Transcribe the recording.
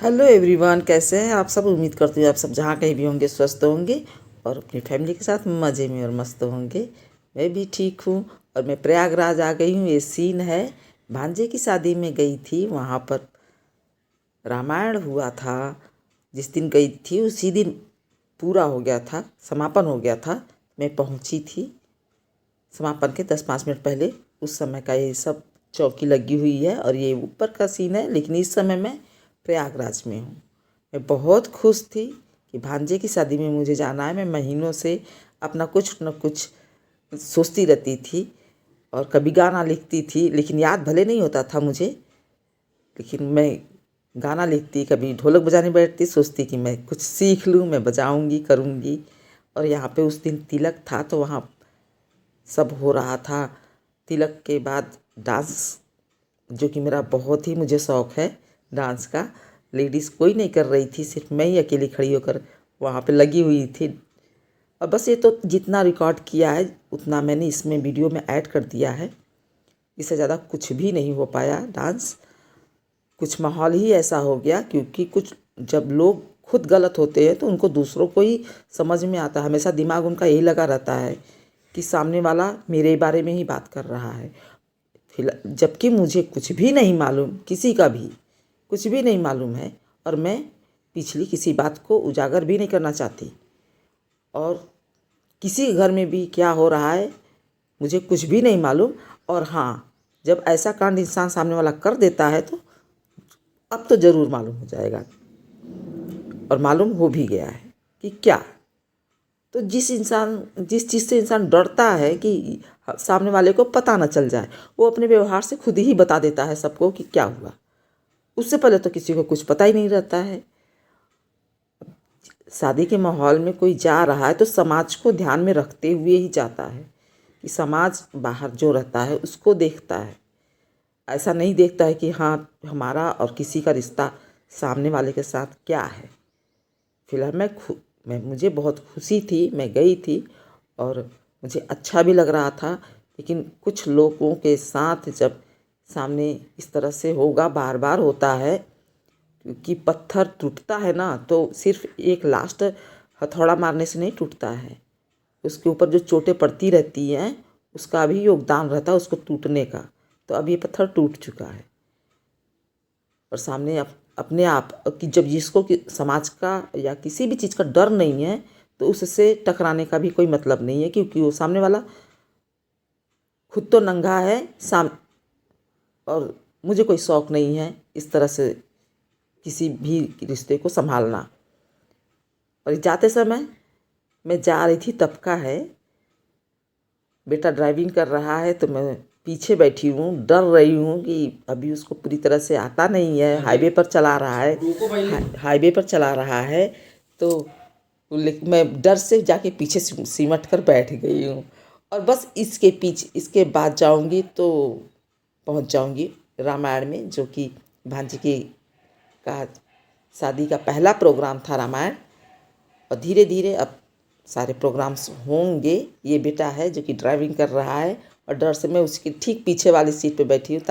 Hello everyone, कैसे हैं आप सब। उम्मीद करती हूँ आप सब जहाँ कहीं भी होंगे स्वस्थ होंगे और अपनी फैमिली के साथ मज़े में और मस्त होंगे। मैं भी ठीक हूँ और मैं प्रयागराज आ गई हूँ। ये सीन है, भांजे की शादी में गई थी, वहाँ पर रामायण हुआ था। जिस दिन गई थी उसी दिन पूरा हो गया था, समापन हो गया था। मैं पहुँची थी समापन के 10-5 मिनट पहले। उस समय का ये सब चौकी लगी हुई है और ये ऊपर का सीन है, लेकिन इस समय मैं प्रयागराज में हूँ। मैं बहुत खुश थी कि भांजे की शादी में मुझे जाना है। मैं महीनों से अपना कुछ न कुछ सोचती रहती थी और कभी गाना लिखती थी, लेकिन याद भले नहीं होता था मुझे, लेकिन मैं गाना लिखती, कभी ढोलक बजाने बैठती, सोचती कि मैं कुछ सीख लूँ, मैं बजाऊँगी, करूँगी। और यहाँ पे उस दिन तिलक था तो वहाँ सब हो रहा था। तिलक के बाद डांस, जो कि मेरा बहुत ही मुझे शौक़ है डांस का। लेडीज़ कोई नहीं कर रही थी, सिर्फ मैं ही अकेली खड़ी होकर वहाँ पे लगी हुई थी। और बस ये तो जितना रिकॉर्ड किया है उतना मैंने इसमें वीडियो में ऐड कर दिया है। इससे ज़्यादा कुछ भी नहीं हो पाया डांस। कुछ माहौल ही ऐसा हो गया, क्योंकि कुछ जब लोग खुद गलत होते हैं तो उनको दूसरों को ही समझ में आता है। हमेशा दिमाग उनका यही लगा रहता है कि सामने वाला मेरे बारे में ही बात कर रहा है, जबकि मुझे कुछ भी नहीं मालूम, किसी का भी कुछ भी नहीं मालूम है। और मैं पिछली किसी बात को उजागर भी नहीं करना चाहती, और किसी के घर में भी क्या हो रहा है मुझे कुछ भी नहीं मालूम। और हाँ, जब ऐसा कांड इंसान सामने वाला कर देता है तो अब तो ज़रूर मालूम हो जाएगा, और मालूम हो भी गया है कि क्या। तो जिस चीज़ से इंसान डरता है कि सामने वाले को पता ना चल जाए, वो अपने व्यवहार से खुद ही बता देता है सबको कि क्या हुआ। उससे पहले तो किसी को कुछ पता ही नहीं रहता है। शादी के माहौल में कोई जा रहा है तो समाज को ध्यान में रखते हुए ही जाता है, कि समाज बाहर जो रहता है उसको देखता है। ऐसा नहीं देखता है कि हाँ हमारा और किसी का रिश्ता सामने वाले के साथ क्या है। फिलहाल मुझे बहुत खुशी थी, मैं गई थी और मुझे अच्छा भी लग रहा था। लेकिन कुछ लोगों के साथ जब सामने इस तरह से होगा, बार बार होता है, क्योंकि पत्थर टूटता है ना तो सिर्फ एक लास्ट हथौड़ा मारने से नहीं टूटता है, उसके ऊपर जो चोटें पड़ती रहती हैं उसका भी योगदान रहता है उसको टूटने का। तो अब ये पत्थर टूट चुका है और सामने अपने आप कि जब जिसको कि समाज का या किसी भी चीज़ का डर नहीं है तो उससे टकराने का भी कोई मतलब नहीं है, क्योंकि वो सामने वाला खुद तो नंगा है और मुझे कोई शौक़ नहीं है इस तरह से किसी भी रिश्ते को संभालना। और जाते समय मैं जा रही थी, तब का है, बेटा ड्राइविंग कर रहा है तो मैं पीछे बैठी हूँ, डर रही हूँ कि अभी उसको पूरी तरह से आता नहीं है। हाईवे पर चला रहा है, हाईवे पर चला रहा है, तो मैं डर से जाके पीछे सिमट कर बैठ गई हूँ। और बस इसके बाद जाऊँगी तो पहुँच जाऊँगी रामायण में, जो कि भांजी की का शादी का पहला प्रोग्राम था रामायण। और धीरे धीरे अब सारे प्रोग्राम्स होंगे। ये बेटा है जो कि ड्राइविंग कर रहा है और डर से मैं उसकी ठीक पीछे वाली सीट पे बैठी हूँ।